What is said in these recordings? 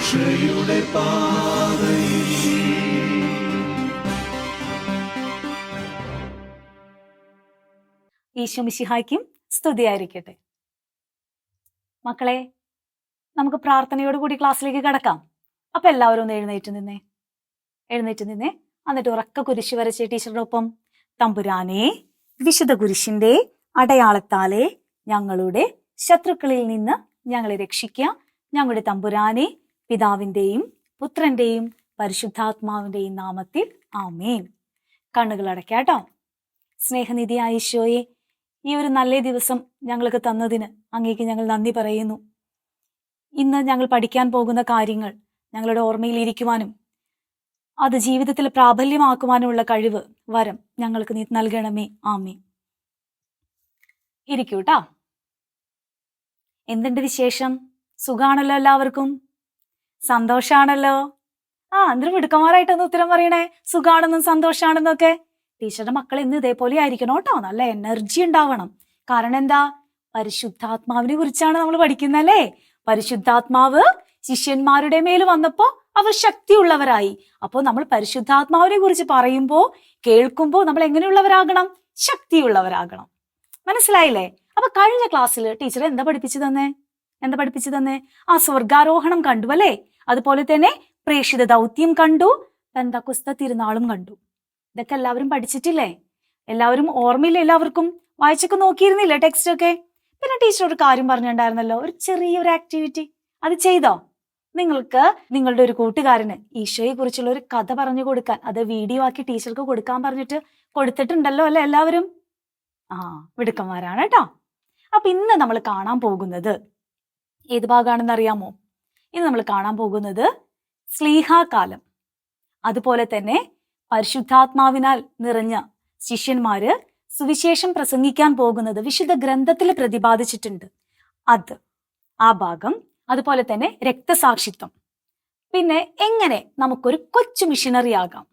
രക്ഷയുടെ പാതയിൽ. ഈശോ മിശിഹായ്ക്കും സ്തുതിയായിരിക്കട്ടെ. മക്കളെ, നമുക്ക് പ്രാർത്ഥനയോട് കൂടി ക്ലാസ്സിലേക്ക് കടക്കാം. അപ്പൊ എല്ലാവരും ഒന്ന് എഴുന്നേറ്റ് നിന്നേ. എന്നിട്ട് ഉറക്ക കുരിശ് വരച്ച് ടീച്ചറുടെ ഒപ്പം, തമ്പുരാനെ, വിശുദ്ധ കുരിശിന്റെ അടയാളത്താലെ ഞങ്ങളുടെ ശത്രുക്കളിൽ നിന്ന് ഞങ്ങളെ രക്ഷിക്കുക. ഞങ്ങളുടെ തമ്പുരാനെ, പിതാവിന്റെയും പുത്രന്റെയും പരിശുദ്ധാത്മാവിന്റെയും നാമത്തിൽ ആമേൻ. കണ്ണുകൾ അടയ്ക്കാട്ടോ. സ്നേഹനിധിയായ ഈശോയെ, ഈ ഒരു നല്ല ദിവസം ഞങ്ങൾക്ക് തന്നതിന് അങ്ങേക്ക് ഞങ്ങൾ നന്ദി പറയുന്നു. ഇന്ന് ഞങ്ങൾ പഠിക്കാൻ പോകുന്ന കാര്യങ്ങൾ ഞങ്ങളുടെ ഓർമ്മയിൽ ഇരിക്കുവാനും അത് ജീവിതത്തിൽ പ്രാബല്യമാക്കുവാനുമുള്ള കഴിവ്, വരം ഞങ്ങൾക്ക് നീ നൽകണമേ. ആമേൻ. ഇരിക്കൂട്ടാ. എന്തുണ്ട് വിശേഷം? സുഖാണല്ലോ എല്ലാവർക്കും? സന്തോഷാണല്ലോ? എന്തൊരു മിടുക്കന്മാരായിട്ടൊന്ന് ഉത്തരം പറയണേ, സുഖാണെന്നും സന്തോഷാണെന്നൊക്കെ. ടീച്ചറുടെ മക്കൾ ഇന്ന് ഇതേപോലെ ആയിരിക്കണം കേട്ടോ. നല്ല എനർജി ഉണ്ടാവണം. കാരണം എന്താ? പരിശുദ്ധാത്മാവിനെ കുറിച്ചാണ് നമ്മൾ പഠിക്കുന്നല്ലേ. പരിശുദ്ധാത്മാവ് ശിഷ്യന്മാരുടെ മേൽ വന്നപ്പോ അവർ ശക്തിയുള്ളവരായി. അപ്പോൾ നമ്മൾ പരിശുദ്ധാത്മാവിനെ കുറിച്ച് പറയുമ്പോ, കേൾക്കുമ്പോ നമ്മൾ എങ്ങനെയുള്ളവരാകണം? ശക്തിയുള്ളവരാകണം. മനസ്സിലായില്ലേ? അപ്പൊ കഴിഞ്ഞ ക്ലാസ്സിൽ ടീച്ചർ എന്താ പഠിപ്പിച്ചു തന്നെ? സ്വർഗാരോഹണം കണ്ടു അല്ലേ? അതുപോലെ തന്നെ പ്രേക്ഷിത ദൗത്യം കണ്ടു, പെന്തക്കോസ്ത് തിരുനാളും കണ്ടു. ഇതൊക്കെ എല്ലാവരും പഠിച്ചിട്ടില്ലേ? എല്ലാവരും ഓർമ്മയില്ല? എല്ലാവർക്കും വായിച്ചൊക്കെ നോക്കിയിരുന്നില്ലേ ടെക്സ്റ്റ് ഒക്കെ? പിന്നെ ടീച്ചർ ഒരു കാര്യം പറഞ്ഞിട്ടുണ്ടായിരുന്നല്ലോ, ഒരു ചെറിയൊരു ആക്ടിവിറ്റി. അത് ചെയ്തോ? നിങ്ങൾക്ക് നിങ്ങളുടെ ഒരു കൂട്ടുകാരന് ഈശോയെ കുറിച്ചുള്ള ഒരു കഥ പറഞ്ഞു കൊടുക്കാൻ, അത് വീഡിയോ ആക്കി ടീച്ചർക്ക് കൊടുക്കാൻ പറഞ്ഞിട്ട് കൊടുത്തിട്ടുണ്ടല്ലോ അല്ലെ എല്ലാവരും? മിടുക്കന്മാരാണ് കേട്ടോ. അപ്പൊ ഇന്ന് നമ്മൾ കാണാൻ പോകുന്നത് ഏത് ഭാഗമാണെന്ന് അറിയാമോ? ഇന്ന് നമ്മൾ കാണാൻ പോകുന്നത് സ്ലീഹാകാലം. അതുപോലെ തന്നെ പരിശുദ്ധാത്മാവിനാൽ നിറഞ്ഞ ശിഷ്യന്മാര് സുവിശേഷം പ്രസംഗിക്കാൻ പോകുന്നത് വിശുദ്ധ ഗ്രന്ഥത്തിൽ പ്രതിപാദിച്ചിട്ടുണ്ട്. ആ ഭാഗം, അതുപോലെ തന്നെ രക്തസാക്ഷിത്വം, പിന്നെ എങ്ങനെ നമുക്കൊരു കൊച്ചു മിഷനറി ആകാം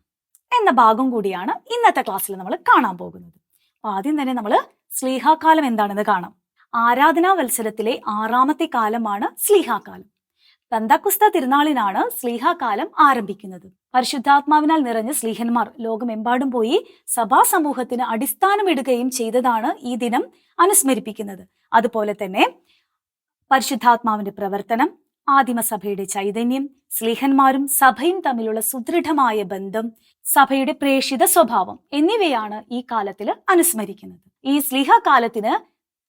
എന്ന ഭാഗം കൂടിയാണ് ഇന്നത്തെ ക്ലാസ്സിൽ നമ്മൾ കാണാൻ പോകുന്നത്. അപ്പൊ ആദ്യം തന്നെ നമ്മൾ സ്ലീഹാകാലം എന്താണെന്ന് കാണാം. ആരാധനാ വത്സരത്തിലെ 6ാമത്തെ കാലമാണ് സ്ലീഹാകാലം. പെന്തക്കോസ്ത് തിരുനാളിനാണ് സ്ലീഹാകാലം ആരംഭിക്കുന്നത്. പരിശുദ്ധാത്മാവിനാൽ നിറഞ്ഞ സ്ലീഹന്മാർ ലോകമെമ്പാടും പോയി സഭാ സമൂഹത്തിന് അടിസ്ഥാനമിടുകയും ചെയ്തതാണ് ഈ ദിനം അനുസ്മരിപ്പിക്കുന്നത്. അതുപോലെ തന്നെ പരിശുദ്ധാത്മാവിന്റെ പ്രവർത്തനം, ആദിമസഭയുടെ ചൈതന്യം, സ്ലീഹന്മാരും സഭയും തമ്മിലുള്ള സുദൃഢമായ ബന്ധം, സഭയുടെ പ്രേക്ഷിത സ്വഭാവം എന്നിവയാണ് ഈ കാലത്തിൽ അനുസ്മരിക്കുന്നത്. ഈ സ്ലീഹാകാലത്തിന്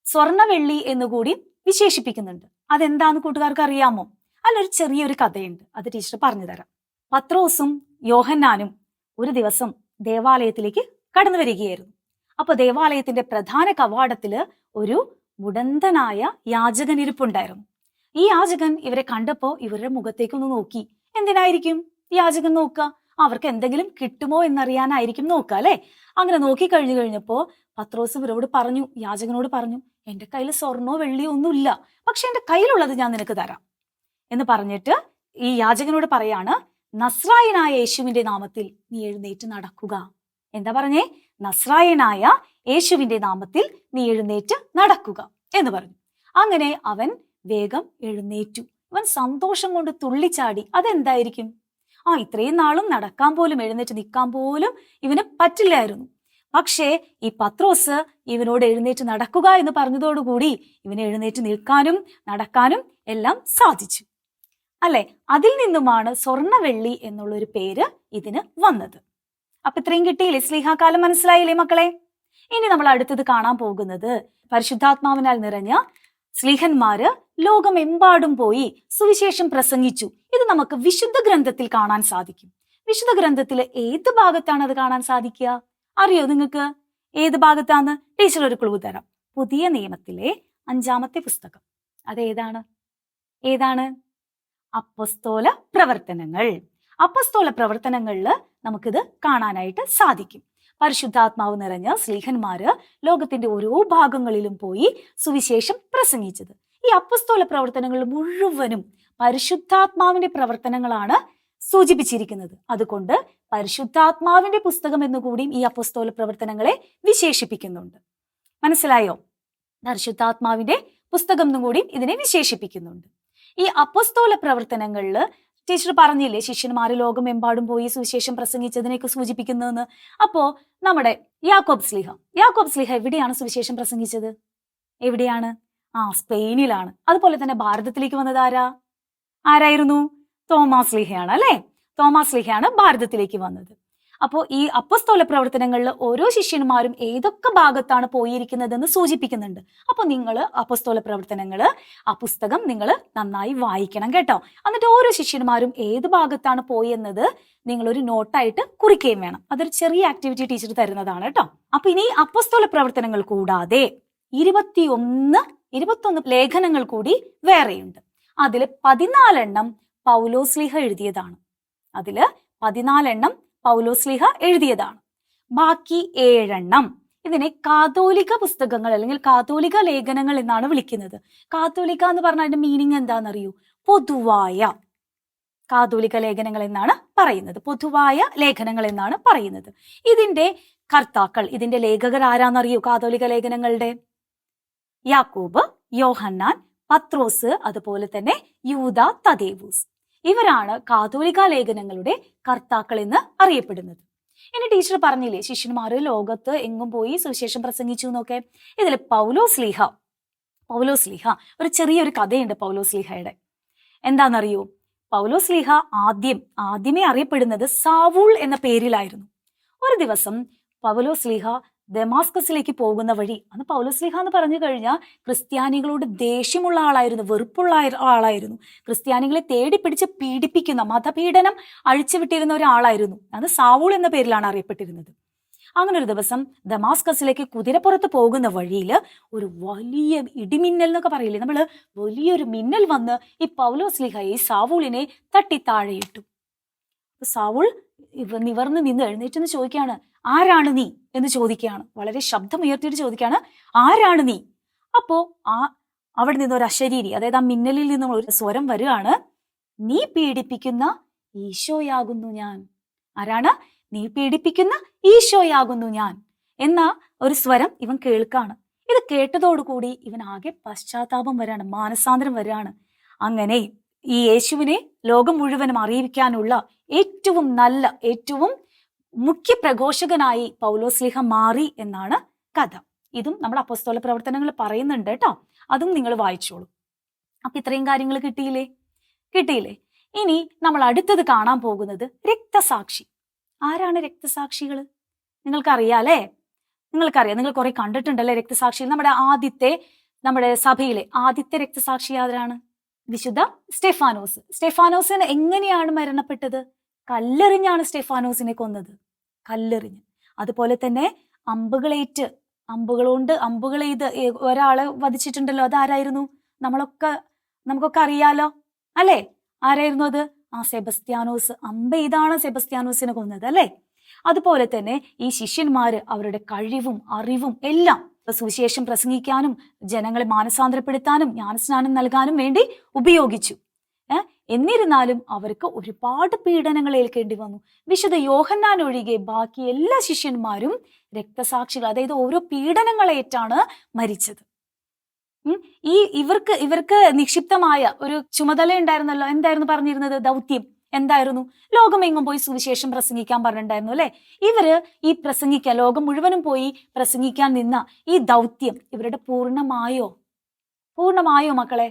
സ്വർണവെള്ളി എന്നുകൂടി വിശേഷിപ്പിക്കുന്നുണ്ട്. അതെന്താന്ന് കൂട്ടുകാർക്ക് അറിയാമോ? ഒരു ചെറിയൊരു കഥയുണ്ട്, അത് ടീച്ചർ പറഞ്ഞു തരാം. പത്രോസും യോഹന്നാനും ഒരു ദിവസം ദേവാലയത്തിലേക്ക് കടന്നു വരികയായിരുന്നു. അപ്പൊ ദേവാലയത്തിന്റെ പ്രധാന കവാടത്തില് ഒരു മുടന്തനായ യാചകൻ ഇരിപ്പുണ്ടായിരുന്നു. ഈ യാചകൻ ഇവരെ കണ്ടപ്പോ ഇവരുടെ മുഖത്തേക്കൊന്ന് നോക്കി. എന്തിനായിരിക്കും യാചകൻ നോക്കുക? അവർക്ക് എന്തെങ്കിലും കിട്ടുമോ എന്നറിയാനായിരിക്കും നോക്കുക അല്ലെ? അങ്ങനെ നോക്കി കഴിഞ്ഞപ്പോ പത്രോസ് യാചകനോട് പറഞ്ഞു, എന്റെ കയ്യിൽ സ്വർണ്ണോ വെള്ളിയോ ഒന്നുമില്ല, പക്ഷെ എന്റെ കയ്യിലുള്ളത് ഞാൻ നിനക്ക് തരാം എന്ന് പറഞ്ഞിട്ട് ഈ യാചകനോട് പറയാണ്, നസ്രായനായ യേശുവിന്റെ നാമത്തിൽ നീ എഴുന്നേറ്റ് നടക്കുക. എന്താ പറഞ്ഞേ? നസ്രായനായ യേശുവിന്റെ നാമത്തിൽ നീ എഴുന്നേറ്റ് നടക്കുക എന്ന് പറഞ്ഞു. അങ്ങനെ അവൻ വേഗം എഴുന്നേറ്റു. അവൻ സന്തോഷം കൊണ്ട് തുള്ളിച്ചാടി. അതെന്തായിരിക്കും? ഇത്രയും നാളും നടക്കാൻ പോലും, എഴുന്നേറ്റ് നിൽക്കാൻ പോലും ഇവന് പറ്റില്ലായിരുന്നു. പക്ഷേ ഈ പത്രോസ് ഇവനോട് എഴുന്നേറ്റ് നടക്കുക എന്ന് പറഞ്ഞതോടുകൂടി ഇവന് എഴുന്നേറ്റ് നിൽക്കാനും നടക്കാനും എല്ലാം സാധിച്ചു അല്ലെ? അതിൽ നിന്നുമാണ് സ്വർണവെള്ളി എന്നുള്ളൊരു പേര് ഇതിന് വന്നത്. അപ്പൊ ഇത്രയും കിട്ടിയില്ലേ? സ്ലീഹാകാലം മനസ്സിലായില്ലേ മക്കളെ? ഇനി നമ്മൾ അടുത്തത് കാണാൻ പോകുന്നത് പരിശുദ്ധാത്മാവിനാൽ നിറഞ്ഞ സ്ലീഹന്മാര് ലോകമെമ്പാടും പോയി സുവിശേഷം പ്രസംഗിച്ചു. ഇത് നമുക്ക് വിശുദ്ധ ഗ്രന്ഥത്തിൽ കാണാൻ സാധിക്കും. വിശുദ്ധ ഗ്രന്ഥത്തിലെ ഏത് ഭാഗത്താണ് അത് കാണാൻ സാധിക്കുക? അറിയോ നിങ്ങൾക്ക്? ഏത് ഭാഗത്താന്ന്? ടീച്ചർ ഒരു ക്ലൂ തരാം. പുതിയ നിയമത്തിലെ 5ാമത്തെ പുസ്തകം. ഏതാണ്? അപ്പസ്തോല പ്രവർത്തനങ്ങൾ. അപ്പസ്തോല പ്രവർത്തനങ്ങളിൽ നമുക്കിത് കാണാനായിട്ട് സാധിക്കും. പരിശുദ്ധാത്മാവ് നിറഞ്ഞ സ്ലീഹന്മാര് ലോകത്തിന്റെ ഓരോ ഭാഗങ്ങളിലും പോയി സുവിശേഷം പ്രസംഗിച്ചത്. ഈ അപ്പസ്തോല പ്രവർത്തനങ്ങൾ മുഴുവനും പരിശുദ്ധാത്മാവിന്റെ പ്രവർത്തനങ്ങളാണ് സൂചിപ്പിച്ചിരിക്കുന്നത്. അതുകൊണ്ട് പരിശുദ്ധാത്മാവിന്റെ പുസ്തകം എന്നുകൂടിയും ഈ അപ്പസ്തോല പ്രവർത്തനങ്ങളെ വിശേഷിപ്പിക്കുന്നുണ്ട്. മനസ്സിലായോ? പരിശുദ്ധാത്മാവിന്റെ പുസ്തകം എന്നും കൂടി ഇതിനെ വിശേഷിപ്പിക്കുന്നുണ്ട്. ഈ അപ്പസ്തോല പ്രവർത്തനങ്ങളിൽ ടീച്ചർ പറഞ്ഞില്ലേ ശിഷ്യന്മാര് ലോകമെമ്പാടും പോയി സുവിശേഷം പ്രസംഗിച്ചതിനെയൊക്കെ സൂചിപ്പിക്കുന്നതെന്ന്. അപ്പോ നമ്മുടെ യാക്കോബ് സ്ലീഹ എവിടെയാണ് സുവിശേഷം പ്രസംഗിച്ചത്? എവിടെയാണ്? സ്പെയിനിലാണ്. അതുപോലെ തന്നെ ഭാരതത്തിലേക്ക് വന്നത് ആരായിരുന്നു? തോമാസ് സ്ലീഹയാണ് അല്ലെ? തോമാസ് സ്ലീഹയാണ് ഭാരതത്തിലേക്ക് വന്നത്. അപ്പോൾ ഈ അപ്പസ്തോല പ്രവർത്തനങ്ങളിൽ ഓരോ ശിഷ്യന്മാരും ഏതൊക്കെ ഭാഗത്താണ് പോയിരിക്കുന്നതെന്ന് സൂചിപ്പിക്കുന്നുണ്ട്. അപ്പൊ നിങ്ങൾ അപ്പസ്തോല പ്രവർത്തനങ്ങള് ആ പുസ്തകം നിങ്ങൾ നന്നായി വായിക്കണം കേട്ടോ. എന്നിട്ട് ഓരോ ശിഷ്യന്മാരും ഏത് ഭാഗത്താണ് പോയി എന്നത് നിങ്ങൾ ഒരു നോട്ടായിട്ട് കുറിക്കുകയും വേണം. അതൊരു ചെറിയ ആക്ടിവിറ്റി ടീച്ചർ തരുന്നതാണ് കേട്ടോ. അപ്പൊ ഇനി അപ്പസ്തോല പ്രവർത്തനങ്ങൾ കൂടാതെ 21 ലേഖനങ്ങൾ കൂടി വേറെയുണ്ട്. അതിൽ 14 പൗലോസ്ലീഹ എഴുതിയതാണ്. ബാക്കി 7 ഇതിനെ കാതോലിക പുസ്തകങ്ങൾ അല്ലെങ്കിൽ കാതോലിക ലേഖനങ്ങൾ എന്നാണ് വിളിക്കുന്നത്. കാതോലിക എന്ന് പറഞ്ഞ അതിന്റെ മീനിങ് എന്താണെന്നറിയൂ? പൊതുവായ കാതോലിക ലേഖനങ്ങൾ എന്നാണ് പറയുന്നത്. പൊതുവായ ലേഖനങ്ങൾ എന്നാണ് പറയുന്നത്. ഇതിന്റെ കർത്താക്കൾ, ഇതിന്റെ ലേഖകർ ആരാന്നറിയൂ? കാതോലിക ലേഖനങ്ങളുടെ യാക്കോബ്, യോഹന്നാൻ, പത്രോസ്, അതുപോലെ തന്നെ യൂദ, തദേവൂസ്. ഇവരാണ് കാതോലിക ലേഖനങ്ങളുടെ കർത്താക്കൾ എന്ന് അറിയപ്പെടുന്നത്. ഇനി ടീച്ചർ പറഞ്ഞില്ലേ ശിഷ്യന്മാര് ലോകത്ത് എങ്ങും പോയി സുവിശേഷം പ്രസംഗിച്ചു എന്നൊക്കെ. ഇതിൽ പൗലോസ്ലീഹ ഒരു ചെറിയൊരു കഥയുണ്ട് പൗലോസ്ലീഹയുടെ. എന്താണെന്നറിയോ? പൗലോസ്ലീഹ ആദ്യമേ അറിയപ്പെടുന്നത് സാവൂൾ എന്ന പേരിലായിരുന്നു. ഒരു ദിവസം പൗലോസ്ലീഹ ദമാസ്കസിലേക്ക് പോകുന്ന വഴി, അന്ന് പൗലോസ്ലീഹ എന്ന് പറഞ്ഞു കഴിഞ്ഞാൽ ക്രിസ്ത്യാനികളോട് ദേഷ്യമുള്ള ആളായിരുന്നു, വെറുപ്പുള്ള ആളായിരുന്നു. ക്രിസ്ത്യാനികളെ തേടി പിടിച്ച് പീഡിപ്പിക്കുന്ന, മതപീഡനം അഴിച്ചുവിട്ടിരുന്ന ഒരാളായിരുന്നു. അത് സാവൂൾ എന്ന പേരിലാണ് അറിയപ്പെട്ടിരുന്നത്. അങ്ങനെ ഒരു ദിവസം ദമാസ്കസിലേക്ക് കുതിരപ്പുറത്ത് പോകുന്ന വഴിയിൽ ഒരു വലിയ ഇടിമിന്നൽ എന്നൊക്കെ പറയില്ലേ നമ്മള്, വലിയൊരു മിന്നൽ വന്ന് ഈ പൗലോസ്ലീഹയെ, സാവൂളിനെ തട്ടി താഴെയിട്ടു. സാവൂൾ നിവർന്ന് നിന്ന് എഴുന്നേറ്റെന്ന് ചോദിക്കുകയാണ്, ആരാണ് നീ എന്ന് ചോദിക്കുകയാണ്. വളരെ ശബ്ദമുയർത്തിയിട്ട് ചോദിക്കുകയാണ്, ആരാണ് നീ? അപ്പോ അവിടെ നിന്ന് ഒരു അശരീരി, അതായത് ആ മിന്നലിൽ നിന്നും ഒരു സ്വരം വരികയാണ്, നീ പീഡിപ്പിക്കുന്ന ഈശോയാകുന്നു ഞാൻ. ആരാണ്? നീ പീഡിപ്പിക്കുന്ന ഈശോയാകുന്നു ഞാൻ എന്ന ഒരു സ്വരം ഇവൻ കേൾക്കാണ്. ഇത് കേട്ടതോടുകൂടി ഇവൻ ആകെ പശ്ചാത്താപം വരാണ്, മാനസാന്തരം വരാണ്. അങ്ങനെ ഈ യേശുവിനെ ലോകം മുഴുവനും അറിയിക്കാനുള്ള ഏറ്റവും നല്ല, ഏറ്റവും മുഖ്യ പ്രഘോഷകനായി പൗലോസ്ലീഹ മാറി എന്നാണ് കഥ. ഇതും നമ്മുടെ അപ്പോസ്തല പ്രവർത്തനങ്ങൾ പറയുന്നുണ്ട് കേട്ടോ. അതും നിങ്ങൾ വായിച്ചോളൂ. അപ്പൊ ഇത്രയും കാര്യങ്ങൾ കിട്ടിയില്ലേ? ഇനി നമ്മൾ അടുത്തത് കാണാൻ പോകുന്നത് രക്തസാക്ഷി. ആരാണ് രക്തസാക്ഷികൾ? നിങ്ങൾക്കറിയാം, നിങ്ങൾ കുറെ കണ്ടിട്ടുണ്ടല്ലേ രക്തസാക്ഷി. നമ്മുടെ സഭയിലെ ആദ്യത്തെ രക്തസാക്ഷി ആരാണ്? വിശുദ്ധ സ്റ്റെഫാനോസിന് എങ്ങനെയാണ് മരണപ്പെട്ടത്? കല്ലെറിഞ്ഞാണ് സ്റ്റെഫാനോസിനെ കൊന്നത്, കല്ലെറിഞ്ഞ്. അതുപോലെ തന്നെ അമ്പുകളെയ്ത് ഒരാളെ വധിച്ചിട്ടുണ്ടല്ലോ. അതാരായിരുന്നു? നമുക്കൊക്കെ അറിയാലോ അല്ലെ? ആരായിരുന്നു അത്? സെബസ്ത്യാനോസ്. അമ്പെയ്താണ് സെബസ്ത്യാനോസിനെ കൊന്നത് അല്ലെ? അതുപോലെ തന്നെ ഈ ശിഷ്യന്മാര് അവരുടെ കഴിവും അറിവും എല്ലാം സുവിശേഷം പ്രസംഗിക്കാനും ജനങ്ങളെ മാനസാന്തരപ്പെടുത്താനും ജ്ഞാനസ്നാനം നൽകാനും വേണ്ടി ഉപയോഗിച്ചു. എന്നിരുന്നാലും അവർക്ക് ഒരുപാട് പീഡനങ്ങൾ ഏൽക്കേണ്ടി വന്നു. വിശുദ്ധ യോഹന്നാൻ ഒഴികെ ബാക്കി എല്ലാ ശിഷ്യന്മാരും രക്തസാക്ഷികൾ, അതായത് ഓരോ പീഡനങ്ങളേറ്റാണ് മരിച്ചത്. ഇവർക്ക് നിക്ഷിപ്തമായ ഒരു ചുമതല ഉണ്ടായിരുന്നല്ലോ. എന്തായിരുന്നു പറഞ്ഞിരുന്നത്? ദൗത്യം എന്തായിരുന്നു? ലോകമെങ്ങും പോയി സുവിശേഷം പ്രസംഗിക്കാൻ പറഞ്ഞിട്ടുണ്ടായിരുന്നു അല്ലെ? ഇവര് ഈ ലോകം മുഴുവനും പോയി പ്രസംഗിക്കാൻ നിന്ന ഈ ദൗത്യം ഇവരുടെ പൂർണ്ണമായോ മക്കളെ?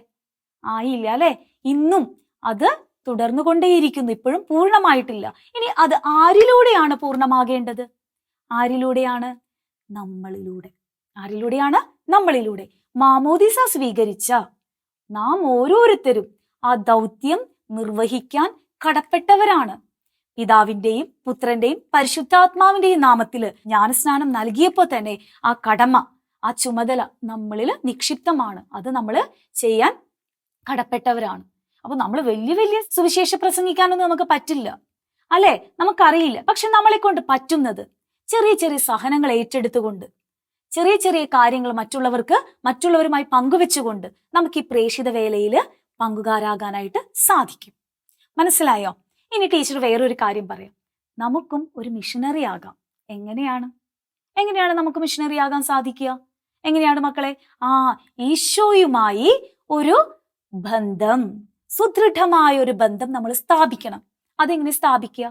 ആയില്ല അല്ലെ? ഇന്നും അത് തുടർന്നുകൊണ്ടേയിരിക്കുന്നു. ഇപ്പോഴും പൂർണ്ണമായിട്ടില്ല. ഇനി അത് ആരിലൂടെയാണ് പൂർണ്ണമാകേണ്ടത്? ആരിലൂടെയാണ്? നമ്മളിലൂടെ. മാമോദീസ സ്വീകരിച്ച നാം ഓരോരുത്തരും ആ ദൗത്യം നിർവഹിക്കാൻ കടപ്പെട്ടവരാണ്. പിതാവിന്റെയും പുത്രന്റെയും പരിശുദ്ധാത്മാവിന്റെയും നാമത്തില് ജ്ഞാനസ്നാനം നൽകിയപ്പോൾ തന്നെ ആ കടമ, ആ ചുമതല നമ്മളിൽ നിക്ഷിപ്തമാണ്. അത് നമ്മൾ ചെയ്യാൻ കടപ്പെട്ടവരാണ്. അപ്പൊ നമ്മൾ വലിയ സുവിശേഷ പ്രസംഗിക്കാനൊന്നും നമുക്ക് പറ്റില്ല അല്ലെ? നമുക്കറിയില്ല. പക്ഷെ നമ്മളെ കൊണ്ട് പറ്റുന്നത് ചെറിയ സഹനങ്ങൾ ഏറ്റെടുത്തുകൊണ്ട്, ചെറിയ കാര്യങ്ങൾ മറ്റുള്ളവരുമായി പങ്കുവെച്ചുകൊണ്ട് നമുക്ക് ഈ പ്രേക്ഷിത വേലയിൽ പങ്കുകാരാകാനായിട്ട് സാധിക്കും. മനസ്സിലായോ? ഇനി ടീച്ചർ വേറൊരു കാര്യം പറയാം. നമുക്കും ഒരു മിഷനറി ആകാം. എങ്ങനെയാണ് നമുക്ക് മിഷനറി ആകാൻ സാധിക്കുക? എങ്ങനെയാണ് മക്കളെ? ഈശോയുമായി ഒരു ബന്ധം, സുദൃഢമായ ഒരു ബന്ധം നമ്മൾ സ്ഥാപിക്കണം. അതെങ്ങനെ സ്ഥാപിക്കുക?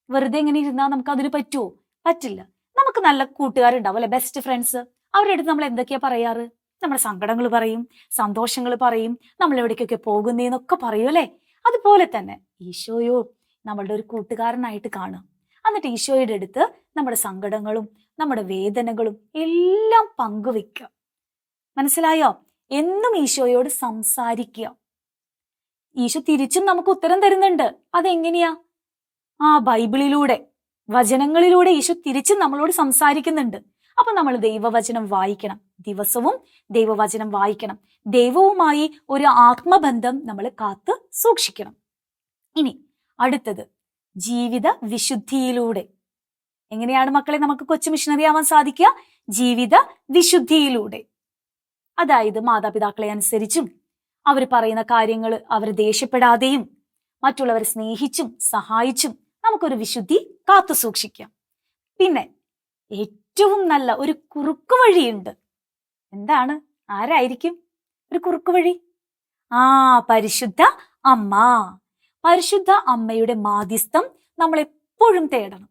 വെറുതെ എങ്ങനെ ഇരുന്നാൽ നമുക്ക് അതിന് പറ്റുമോ? പറ്റില്ല. നമുക്ക് നല്ല കൂട്ടുകാരുണ്ടാവും അല്ലെ, ബെസ്റ്റ് ഫ്രണ്ട്സ്. അവരുടെ അടുത്ത് നമ്മൾ എന്തൊക്കെയാ പറയാറ്? നമ്മുടെ സങ്കടങ്ങൾ പറയും, സന്തോഷങ്ങൾ പറയും, നമ്മൾ എവിടേക്കൊക്കെ പോകുന്നേന്നൊക്കെ പറയും അല്ലെ. അതുപോലെ തന്നെ ഈശോയോ നമ്മളുടെ ഒരു കൂട്ടുകാരനായിട്ട് കാണുക. എന്നിട്ട് ഈശോയുടെ അടുത്ത് നമ്മുടെ സങ്കടങ്ങളും നമ്മുടെ വേദനകളും എല്ലാം പങ്കുവെക്കുക. മനസ്സിലായോ? എന്നും ഈശോയോട് സംസാരിക്കുക. ഈശോ തിരിച്ചും നമുക്ക് ഉത്തരം തരുന്നുണ്ട്. അതെങ്ങനെയാ? ബൈബിളിലൂടെ, വചനങ്ങളിലൂടെ ഈശോ തിരിച്ചും നമ്മളോട് സംസാരിക്കുന്നുണ്ട്. അപ്പൊ നമ്മൾ ദൈവവചനം വായിക്കണം, ദിവസവും ദൈവവചനം വായിക്കണം. ദൈവവുമായി ഒരു ആത്മബന്ധം നമ്മൾ കാത്തു സൂക്ഷിക്കണം. ഇനി അടുത്തത് ജീവിത വിശുദ്ധിയിലൂടെ. എങ്ങനെയാണ് മക്കളെ നമുക്ക് കൊച്ചു മിഷണറി ആവാൻ സാധിക്കുക? ജീവിത വിശുദ്ധിയിലൂടെ. അതായത് മാതാപിതാക്കളെ അനുസരിച്ചും അവർ പറയുന്ന കാര്യങ്ങൾ അവർ ദേഷ്യപ്പെടാതെയും മറ്റുള്ളവരെ സ്നേഹിച്ചും സഹായിച്ചും നമുക്കൊരു വിശുദ്ധി കാത്തു സൂക്ഷിക്കാം. പിന്നെ ഏറ്റവും നല്ല ഒരു കുറുക്കു വഴിയുണ്ട്. എന്താണ്? ആരായിരിക്കും ഒരു കുറുക്കു വഴി? പരിശുദ്ധ അമ്മ. പരിശുദ്ധ അമ്മയുടെ മാധ്യസ്ഥം നമ്മൾ എപ്പോഴും തേടണം.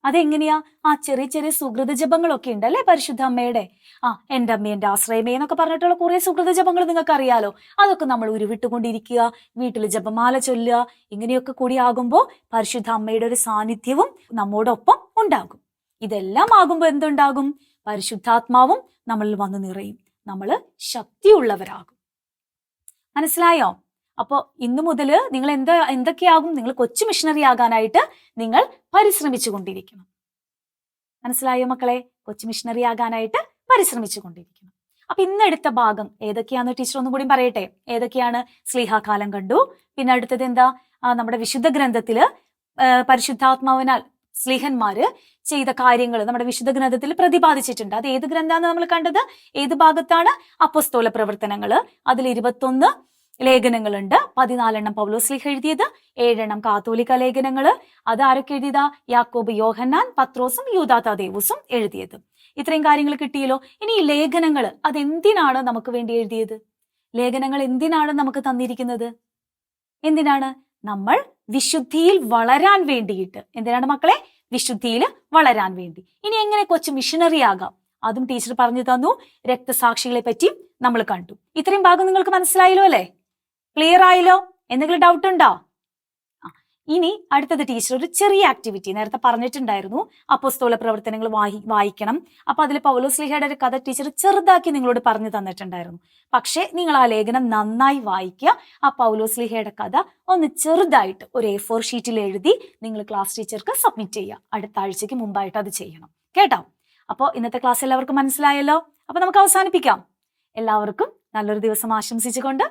അതെങ്ങനെയാ? ചെറിയ ചെറിയ സുഹൃത ജപങ്ങളൊക്കെ ഉണ്ട് അല്ലെ പരിശുദ്ധ അമ്മയുടെ. എൻ്റെ അമ്മ എൻ്റെ ആശ്രയമേ എന്നൊക്കെ പറഞ്ഞിട്ടുള്ള കുറെ സുഹൃത ജപങ്ങൾ നിങ്ങൾക്ക് അറിയാലോ. അതൊക്കെ നമ്മൾ ഉരുവിട്ടുകൊണ്ടിരിക്കുക, വീട്ടിൽ ജപമാല ചൊല്ലുക. ഇങ്ങനെയൊക്കെ കൂടി ആകുമ്പോൾ പരിശുദ്ധ അമ്മയുടെ ഒരു സാന്നിധ്യവും നമ്മോടൊപ്പം ഉണ്ടാകും. ഇതെല്ലാം ആകുമ്പോൾ എന്തുണ്ടാകും? പരിശുദ്ധാത്മാവും നമ്മളിൽ വന്നു നിറയും, നമ്മൾ ശക്തിയുള്ളവരാകും. മനസ്സിലായോ? അപ്പോൾ ഇന്നു മുതൽ നിങ്ങൾ എന്തൊക്കെയാകും? നിങ്ങൾ കൊച്ചു മിഷണറി ആകാനായിട്ട് നിങ്ങൾ പരിശ്രമിച്ചു കൊണ്ടിരിക്കണം. മനസ്സിലായോ മക്കളെ? കൊച്ചു മിഷണറി ആകാനായിട്ട് പരിശ്രമിച്ചു കൊണ്ടിരിക്കണം. അപ്പൊ ഇന്നെടുത്ത ഭാഗം ഏതൊക്കെയാന്ന് ടീച്ചർ ഒന്നും കൂടി പറയട്ടെ. ഏതൊക്കെയാണ്? സ്ലീഹാകാലം കണ്ടു. പിന്നെ അടുത്തത് എന്താ? നമ്മുടെ വിശുദ്ധ ഗ്രന്ഥത്തില് പരിശുദ്ധാത്മാവിനാൽ സ്ലീഹന്മാര് ചെയ്ത കാര്യങ്ങൾ നമ്മുടെ വിശുദ്ധ ഗ്രന്ഥത്തിൽ പ്രതിപാദിച്ചിട്ടുണ്ട്. അത് ഏത് ഗ്രന്ഥാന്ന് നമ്മൾ കണ്ടത്? ഏത് ഭാഗത്താണ്? അപ്പോസ്തല പ്രവർത്തനങ്ങള്. അതിൽ 21 ലേഖനങ്ങളുണ്ട്. 14 പൗലോസ്ലീഹ എഴുതിയത്, 7 കാത്തോലിക്ക ലേഖനങ്ങള്. അത് ആരൊക്കെ എഴുതിയതാ? യാക്കോബ്, യോഹന്നാൻ, പത്രോസും യൂദാ തദേവുസും എഴുതിയത്. ഇത്രയും കാര്യങ്ങൾ കിട്ടിയല്ലോ. ഇനി ഈ ലേഖനങ്ങൾ അതെന്തിനാണ് നമുക്ക് വേണ്ടി എഴുതിയത്? ലേഖനങ്ങൾ എന്തിനാണ് നമുക്ക് തന്നിരിക്കുന്നത്? എന്തിനാണ്? നമ്മൾ വിശുദ്ധിയിൽ വളരാൻ വേണ്ടിയിട്ട്. എന്തിനാണ് മക്കളെ? വിശുദ്ധിയിൽ വളരാൻ വേണ്ടി. ഇനി എങ്ങനെ കൊച്ചു മിഷണറി ആകാം? അതും ടീച്ചർ പറഞ്ഞു തന്നു. രക്തസാക്ഷികളെ പറ്റി നമ്മൾ കണ്ടു. ഇത്രയും ഭാഗം നിങ്ങൾക്ക് മനസ്സിലായല്ലോ അല്ലെ? ക്ലിയർ ആയല്ലോ? എന്തെങ്കിലും ഡൗട്ട് ഉണ്ടോ? ഇനി അടുത്തത് ടീച്ചർ ഒരു ചെറിയ ആക്ടിവിറ്റി നേരത്തെ പറഞ്ഞിട്ടുണ്ടായിരുന്നു. അപ്പോസ്തല പ്രവർത്തനങ്ങൾ വായിക്കണം. അപ്പൊ അതിൽ പൗലോസ്ലീഹയുടെ ഒരു കഥ ടീച്ചർ ചെറുതാക്കി നിങ്ങളോട് പറഞ്ഞു തന്നിട്ടുണ്ടായിരുന്നു. പക്ഷെ നിങ്ങൾ ആ ലേഖനം നന്നായി വായിക്കുക. ആ പൗലോസ്ലീഹയുടെ കഥ ഒന്ന് ചെറുതായിട്ട് ഒരു A4 ഷീറ്റിൽ എഴുതി നിങ്ങൾ ക്ലാസ് ടീച്ചർക്ക് സബ്മിറ്റ് ചെയ്യുക. അടുത്ത ആഴ്ചക്ക് മുമ്പായിട്ട് അത് ചെയ്യണം കേട്ടോ. അപ്പോൾ ഇന്നത്തെ ക്ലാസ് എല്ലാവർക്കും മനസ്സിലായല്ലോ. അപ്പൊ നമുക്ക് അവസാനിപ്പിക്കാം. എല്ലാവർക്കും നല്ലൊരു ദിവസം ആശംസിച്ചുകൊണ്ട്